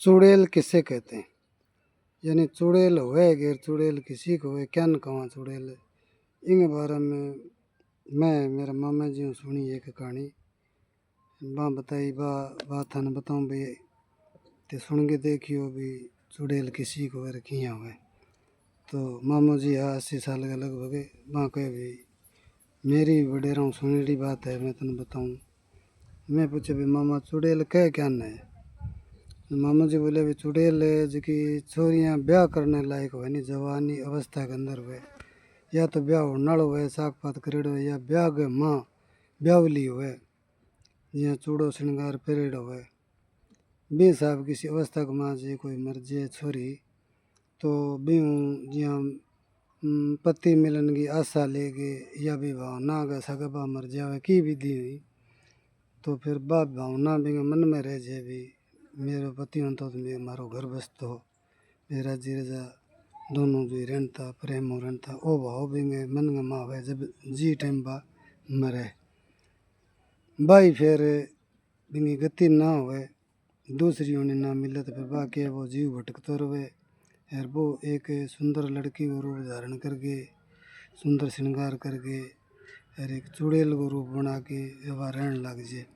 चुड़ैल किसे कहते हैं? यानी चुड़ैल होए गैर चुड़ैल किसी को होए क्या न कहाँ चुड़ैल इन बारे में मैं मेरा मामा जी ने सुनी एक कहानी बा बताई बा बात थाने बताऊँ भाई ते सुन के देखियो भी चुड़ैल किसी को होए किया हुए तो मामू जी 80 साल के लगभग वहाँ कहे भी मेरी वडेरा सुनेड़ी बात है मैं तेन बताऊँ। मैं पूछे भी मामा चुड़ैल कह क्या न है? मामा जी बोले भी चुड़ैल जी छोरियाँ ब्याह करने लायक हुए नहीं जवानी अवस्था के अंदर हुए या तो ब्याह होने हुए साग पात करेड़ो या ब्याह के माँ ब्यावली हुए या चूड़ो श्रृंगार परेड़ हुए बी साहब किसी अवस्था के माँ जी कोई मर जाए छोरी तो बीहू जिया पति मिलन की आशा लेके या भी भावना का सगबा मर जावे की विधि हुई तो फिर बाप भावना भी मन में रह जाए भी मेरे पति हो तो मारो घर बसतो मेरा जी रजा दोनों जो रहता प्रेम हो रहता ओ भाव भी मन में माँ हुए जब जी टाइम बा मरे भाई फिर बिंगी गति ना हुए दूसरी होने ना मिले तो फिर बाकी वो जीव भटकते रहे और वो एक सुंदर लड़की को रूप धारण करके सुंदर श्रृंगार करके और एक चुड़ैल को रूप बना के वह रहने लग जाए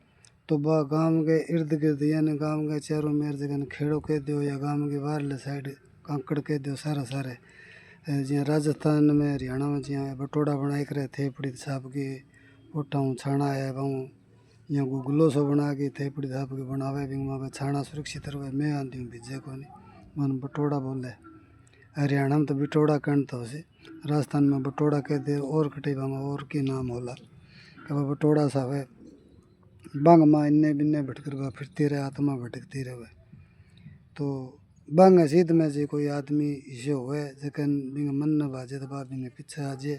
तो वह गांव के इर्द गिर्द यानी गांव के चारों मेर जगह खेड़ो कह दो या गांव के बाहरले साइड कांकड़ कह दो सारा सारे जिया राजस्थान में हरियाणा में जिया बटोड़ा बनाए करे थेपड़ी छाप के ओटाऊँ छाना है बाऊँ या गुगलो सो बना के थेपड़ी छाप के बनावे भी वहाँ पे छाना सुरक्षित रहे मैं आती हूँ भिजे को नहीं मन बटोड़ा बोले हरियाणा में तो बिटोड़ा कहता उसे राजस्थान में बटोड़ा कहते और कटे भांगा और की नाम होला कब बटोड़ा सा है बांग माँ इन्ने बिन्ने भटकर बा फिरती रहे आत्मा भटकती रहे तो बांग सीध में जे कोई आदमी इसे हुए जखन बिंग मन न बाजे तो बा बिंग पीछे आ जे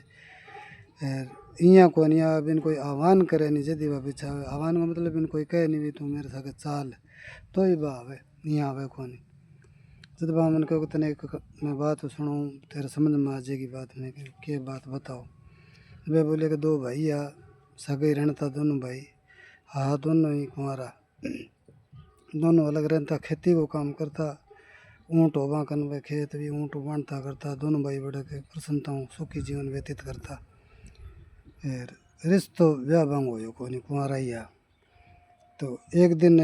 इया को नहीं बिन कोई आह्वान करे नहीं जदी बा पीछे आह्वान का मतलब बिन कोई कहे नहीं भी तू मेरे साथ चाल तो ही बा आवे यहाँ आवे को नहीं जब बा मन को तने मैं बात सुनूँ तेरे समझ में आ जाएगी बात में के बात बताओ वे बोले कि दो भाई या सगे रहता दोनों भाई हाँ दोनों ही कुंवारा दोनों अलग रहता खेती को काम करता ऊँट होवा कन वे खेत भी ऊँट बांधता करता दोनों भाई बड़े के प्रसन्नताओं सुखी जीवन व्यतीत करता फिर रिश्तो ब्याह बांग हो को नहीं कुंवारा ही आ तो एक दिन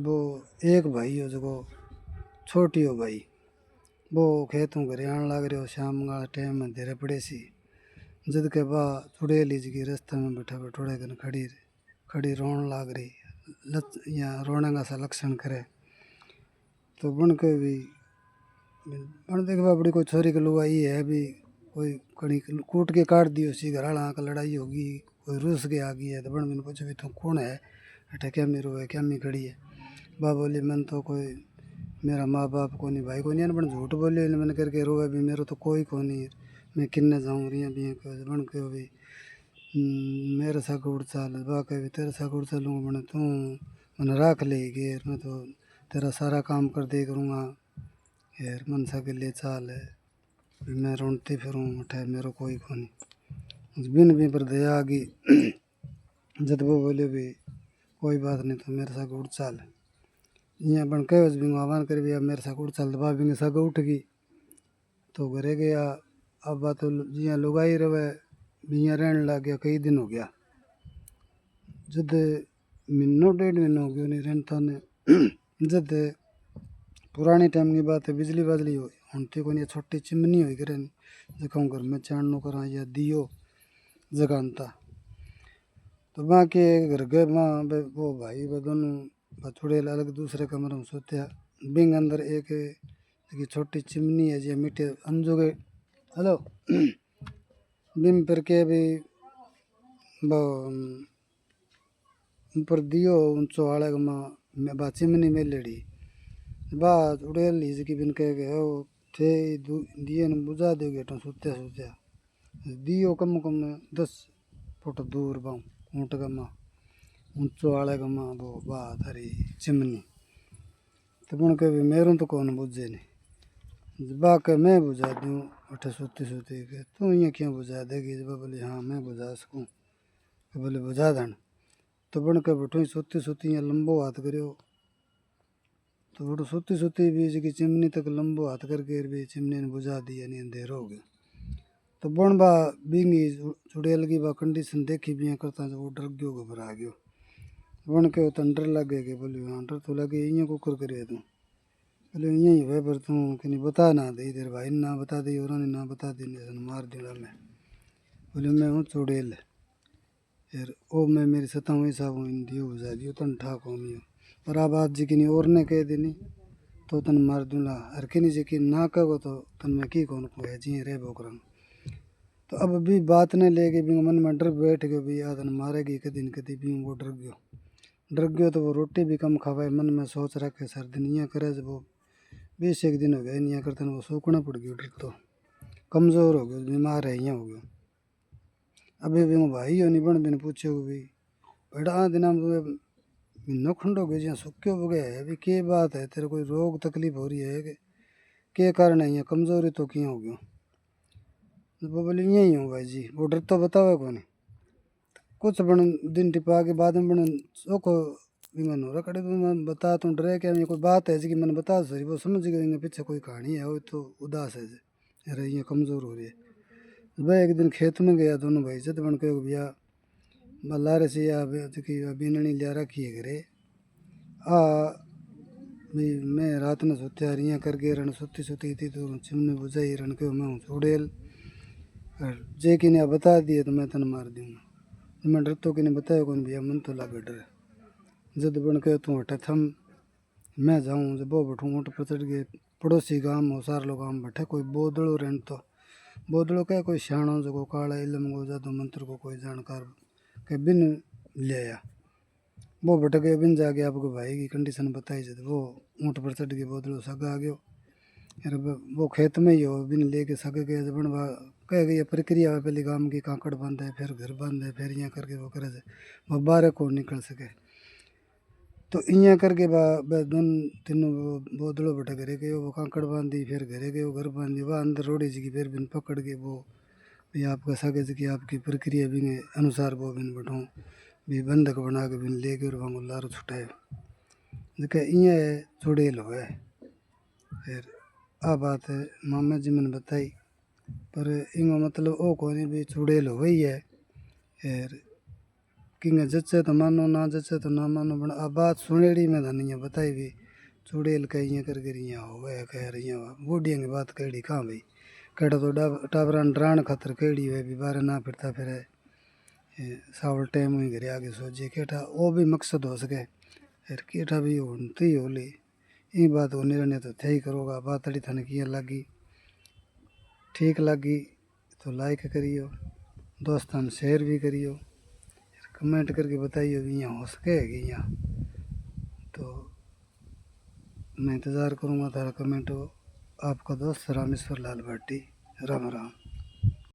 वो एक भाई हो जो छोटी हो भाई वो खेतों घर आने लग रहे हो शाम का टाइम में धीरे पड़े सी जद के बा चुड़ैल जी रास्ते में बैठा बैठोड़े कन खड़ी खड़ी रोन लाग रही या रोने का सा लक्षण करे तो बन के भी बन देख बा बड़ी कोई छोरी के लुगाई है भी कोई कड़ी कूट के काट दियो सी घर वाला का लड़ाई होगी कोई रूस के आ गई है तो बन मैंने पूछो भी तू कौन है अठा क्या मेरू है क्या मी खड़ी है बा बोली मन तो कोई मेरा माँ बाप को नहीं भाई को नहीं बन झूठ बोली मैंने करके रोवे भी मेरे तो कोई को नहीं मैं किन्ने जाऊँ रिया भी बन के भी मेरे साथ उड़ चाल बाकी भी तेरे साथ उड़ चलूँगा बने तू मैंने रख ले घेर मैं तो तेरा सारा काम कर दे करूँगा यार मन सा के लिए चाल है मैं रोनती फिरूँ उठे मेरे कोई को नहीं बिन भी पर दया आ गई जब वो बोले भी कोई बात नहीं तो मेरे साथ उड़ चाल यहाँ बन के बस भी आह्वान कर भी अब मेरे साथ उड़ चाल दबा भी सग उठ गई तो घरे गया अब बात जिया लुगाई रहे बिया रहने लग गया कई दिन हो गया जद महीनों 1.5 महीना हो गया नहीं रहता ने जद पुरानी टाइम की बात है बिजली बाजली हो होती को नहीं छोटी चिमनी हुई करे जगह घर में चाणनो करा या दियो जगानता तो वहाँ के घर गए वहाँ वो भाई वो दोनों बछड़े अलग दूसरे कमरे में सोते बिंग अंदर एक छोटी चिमनी है जी मिट्टी अंजोगे हेलो बिम पर के भी ऊपर दियो ऊंचो आड़े में बा चिमनी मेलेड़ी बा उड़ेल हिजकी बिन कह गए हो थे दिए न बुझा दे गेटो सोत्या सोत्या दियो कम कम 10 फुट दूर बाऊँ ऊँट गमा ऊंचो आड़े गमा वो बा थारी चिमनी तो बन के भी मेरू तो कौन बुझे नहीं बा के मैं बुझा दूँ अठे सोती सोती के तू ये क्यों बुझा देगी जब बोली हाँ मैं बुझा सकूँ बोले बुझा दन तो बन के बैठो सोती सोती यहाँ लंबो हाथ करो तो वो सोती सोती भी इसकी चिमनी तक लंबो हाथ करके भी चिमनी ने बुझा दी, यानी अंधेर हो गया। तो बण बा बींगी चुड़ैल की बा कंडीशन देखी भी करता जब वो डर गयो, घबरा गयो। बण के तन डर लगे कि बोली हाँ डर तो लगे, इं कुकर करे तू, बोले यही है पर तू कि बता ना दे, तेरे भाई ने ना बता दी और ना बता दी, मार दूंगा मैं। बोले मैं हूँ चुड़ैल, यार ओ मैं मेरी सताऊँ ऐसा हूँ, इन दियो बुझा दियो तन ठाक हो मियो, पर आ बात जी कि और ने कह देनी तो तन मार दूंगा, हर कि जी कि ना कहो तो तन मैं की कौन को है जी रे बोकरंग। तो अब भी बात ने लेके भी मन में डर बैठ गयो भी आ तन मारेगी कदी न कदी, भी वो डर गयो तो वो रोटी भी कम खावे, मन में सोच रखे सर दिन यहाँ करे जब वो 20 एक दिन हो गया यहाँ करते वो सूखना पड़ गयो, डर तो कमज़ोर हो गयो, बीमार है यहाँ हो गयो। अभी भी वो भाई हो नहीं बन बिन पूछे भी बेटा आ दिन महीनों खंड हो गए जहाँ सुक्यो हो गया है, अभी क्या बात है, तेरे कोई रोग तकलीफ हो रही है कि क्या कारण है, यहाँ कमज़ोरी तो क्यों हो गयो। वो बोले यही हूँ भाई जी, वो डर तो बताओ कौन। कुछ बन दिन टिपा के बाद में बन सोखो विमान हो रखड़े तो मैं बता तू डरे क्या, कोई बात है जी कि मैंने बता सही, वो समझ गए पीछे कोई कहानी है, वो तो उदास है जी, अरे ये कमज़ोर हो रही है। वह एक दिन खेत में गया दोनों भाई से, तो बन के भैया लारे से या बीननी लिया रखी है घरे आ भी मैं रात में सोचा रियाँ करके रण सोती सोती थी तो चिमनी बुझाई रण के मैं हूँ चुड़ैल, और जे कि ने बता दिए तो मैं तन मार दूंगा। तो मैं डर तो कि ने बताया कौन भैया, मन तो लगे डर, जद बन के तू हटे थम मैं जाऊँ जब वो बैठूँ ऊँट पर चढ़ गए, पड़ोसी गांव हो सार लोग गाँव बैठे, कोई बोदड़ो रहन तो बोदड़ो क्या कोई सियाणो जो काला इलम को जादू मंत्र को कोई जानकार के बिन ले आया, वो भटक गए बिन जाके आपको भाई की कंडीशन बताई जब वो ऊँट पर चढ़ गए, बोदड़ो सग आ गयो, अरे वो खेत में ही हो बिन लेके सग गए जब कह गई प्रक्रिया है, पहले गांव की कांकड़ बांधे फिर घर बांधे फिर यहाँ करके वो करे वो बारह को निकल सके। तो इं करके दोन तीनों बोदड़ो बटे घरे गए, वो कांकड़ बांधी फिर घरे गए, घर बांधी वह अंदर रोड़ी जी की फिर बिन पकड़ के वो भी आपका सगे जी की आपकी प्रक्रिया भी अनुसार वो बिन बैठो भी बंधक बना के बिन ले गए और वहाँ लारो छुटाए, जिसका इं चुड़ैल हो। फिर आ बात है मामा जी मैंने बताई, पर इंग मतलब ओ कोनी भी चुड़ैल हो ही है, फिर किंग जचे तो मानो ना जचे तो ना मानो, बन आ बात सुनेड़ी में धनिया बताई भी चुड़ैल कहीं करके रिया हो गया कह रही बूढ़िया की बात कही कहाँ भाई, कड़ा तो टाबरा डरान खातर कही है भी बारे ना फिरता फिर सावल टाइम हुई घरे आगे सोचे केठा वो भी मकसद हो सके, फिर केठा भी होती होली ये बात होने रहने तो थे ही करोगा। बात अड़ी थाने किया लगी ठीक लगी तो लाइक करियो, दोस्तों शेयर भी करियो, कमेंट करके बताइए भी यहाँ हो सके कि यहाँ, तो मैं इंतज़ार करूँगा तारा कमेंट हो। आपका दोस्त रामेश्वर लाल भाटी, राम राम।